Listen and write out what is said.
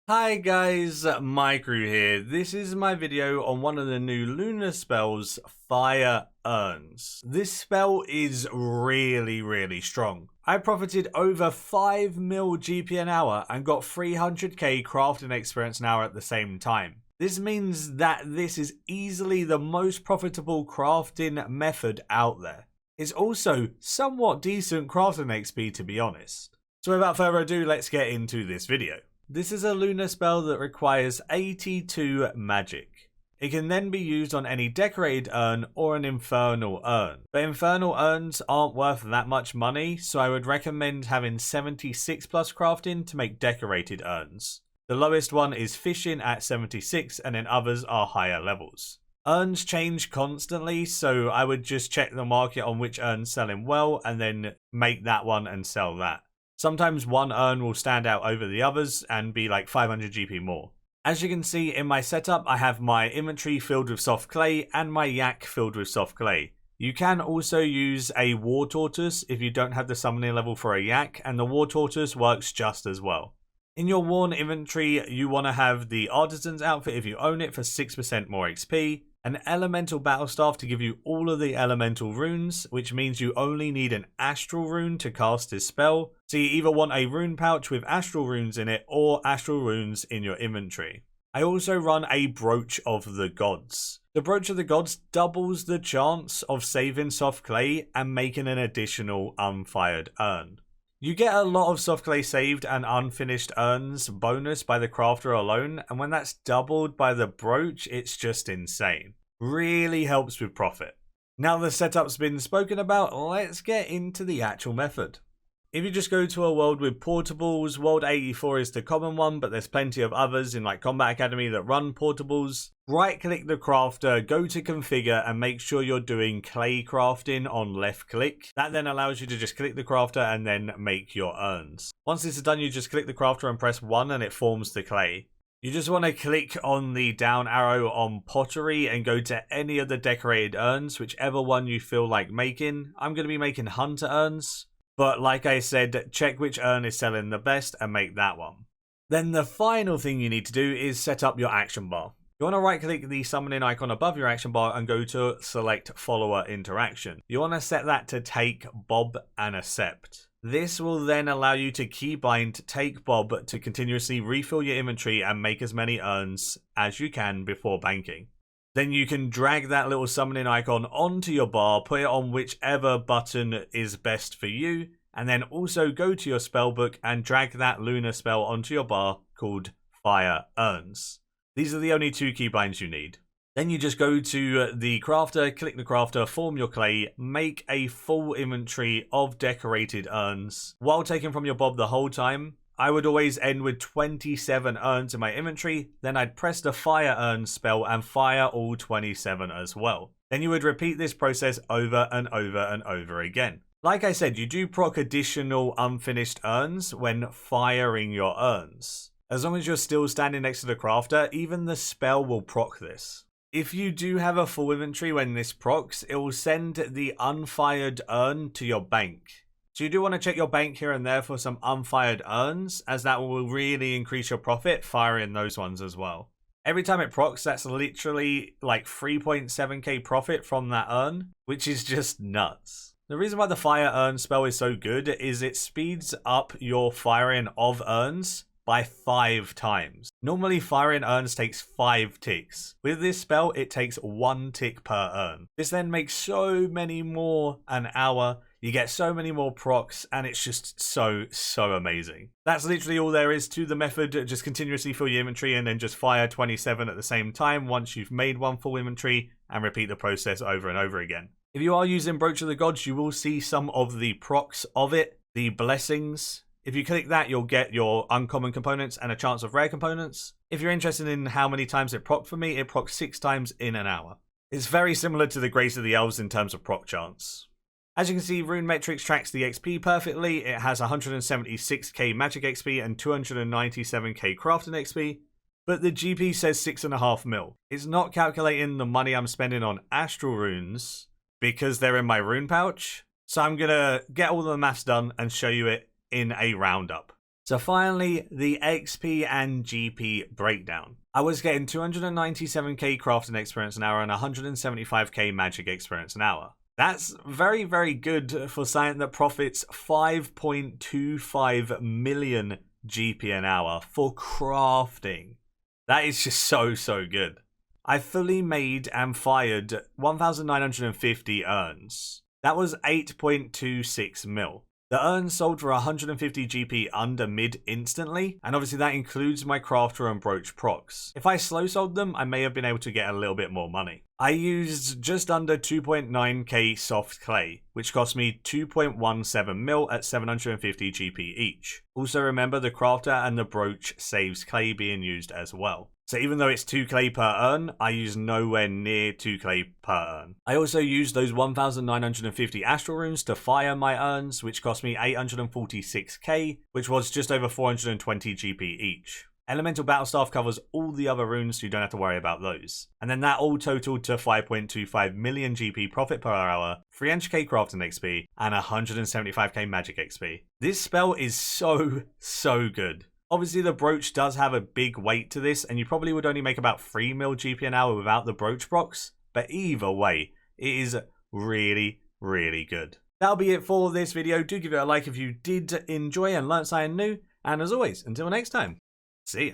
Hi guys, Maikeru here. This is my video on one of the new lunar spells, Fire Urns. This spell is really strong. I profited over 5 mil GP an hour and got 300k crafting experience an hour at the same time. This means that this is easily the most profitable crafting method out there. It's also somewhat decent crafting XP, to be honest. So without further ado, let's get into this video. This is a lunar spell that requires 82 magic. It can then be used on any decorated urn or an infernal urn. But infernal urns aren't worth that much money, so I would recommend having 76 plus crafting to make decorated urns. The lowest one is fishing at 76, and then others are higher levels. Urns change constantly, so I would just check the market on which urn's selling well and then make that one and sell that. Sometimes one urn will stand out over the others and be like 500 GP more. As you can see in my setup, I have my inventory filled with soft clay and my yak filled with soft clay. You can also use a war tortoise if you don't have the summoning level for a yak, and the war tortoise works just as well. In your worn inventory, you want to have the artisan's outfit if you own it for 6% more XP, an elemental battle staff to give you all of the elemental runes, which means you only need an astral rune to cast this spell. So you either want a rune pouch with astral runes in it or astral runes in your inventory. I also run a brooch of the gods. The brooch of the gods doubles the chance of saving soft clay and making an additional unfired urn. You get a lot of soft clay saved and unfinished urns bonus by the crafter alone, and when that's doubled by the brooch, it's just insane. Really helps with profit. Now the setup's been spoken about, let's get into the actual method. If you just go to a world with portables, World 84 is the common one, but there's plenty of others in like Combat Academy that run portables. Right click the crafter, go to configure and make sure you're doing clay crafting on left click. That then allows you to just click the crafter and then make your urns. Once this is done, you just click the crafter and press 1 and it forms the clay. You just want to click on the down arrow on pottery and go to any of the decorated urns, whichever one you feel like making. I'm going to be making hunter urns. But like I said, check which urn is selling the best and make that one. Then the final thing you need to do is set up your action bar. You want to right click the summoning icon above your action bar and go to select follower interaction. You want to set that to take Bob and accept. This will then allow you to keybind take Bob to continuously refill your inventory and make as many urns as you can before banking. Then you can drag that little summoning icon onto your bar, put it on whichever button is best for you, and then also go to your spellbook and drag that lunar spell onto your bar called Fire Urns. These are the only two keybinds you need. Then you just go to the crafter, click the crafter, form your clay, make a full inventory of decorated urns while taking from your bob the whole time. I would always end with 27 urns in my inventory, then I'd press the Fire Urns spell and fire all 27 as well. Then you would repeat this process over and over and over again. Like I said, you do proc additional unfinished urns when firing your urns. As long as you're still standing next to the crafter, even the spell will proc this. If you do have a full inventory when this procs, it will send the unfired urn to your bank. So you do want to check your bank here and there for some unfired urns, as that will really increase your profit firing those ones as well. Every time it procs, that's literally like 3.7k profit from that urn, which is just nuts. The reason why the Fire Urn spell is so good is it speeds up your firing of urns by 5 times. Normally firing urns takes 5 ticks. With this spell, it takes 1 tick per urn. This then makes so many more an hour. You get so many more procs, and it's just so amazing. That's literally all there is to the method. Just continuously fill your inventory and then just fire 27 at the same time once you've made one full inventory, and repeat the process over and over again. If you are using Brooch of the Gods, you will see some of the procs of it, the blessings. If you click that, you'll get your uncommon components and a chance of rare components. If you're interested in how many times it proc for me, it procs 6 times in an hour. It's very similar to the Grace of the Elves in terms of proc chance. As you can see, Rune Metrics tracks the XP perfectly. It has 176k magic XP and 297k crafting XP, but the GP says 6.5 mil. It's not calculating the money I'm spending on astral runes because they're in my rune pouch. So I'm gonna get all the maths done and show you it in a roundup. So finally, the XP and GP breakdown. I was getting 297k crafting experience an hour and 175k magic experience an hour. That's very, very good for something that profits 5.25 million GP an hour for crafting. That is just so good. I fully made and fired 1,950 urns. That was 8.26 mil. The urns sold for 150 GP under mid instantly, and obviously that includes my crafter and brooch procs. If I slow sold them, I may have been able to get a little bit more money. I used just under 2.9k soft clay, which cost me 2.17 mil at 750 GP each. Also remember the crafter and the brooch saves clay being used as well. So even though it's 2 clay per urn, I use nowhere near 2 clay per urn. I also used those 1,950 astral runes to fire my urns, which cost me 846k, which was just over 420 GP each. Elemental Battle Staff covers all the other runes, so you don't have to worry about those. And then that all totaled to 5.25 million GP profit per hour, 300k crafting XP, and 175k magic XP. This spell is so good. Obviously the brooch does have a big weight to this, and you probably would only make about 3 mil GP an hour without the brooch procs, but either way, it is really good. That'll be it for this video. Do give it a like if you did enjoy and learn something new, and as always, until next time, see ya.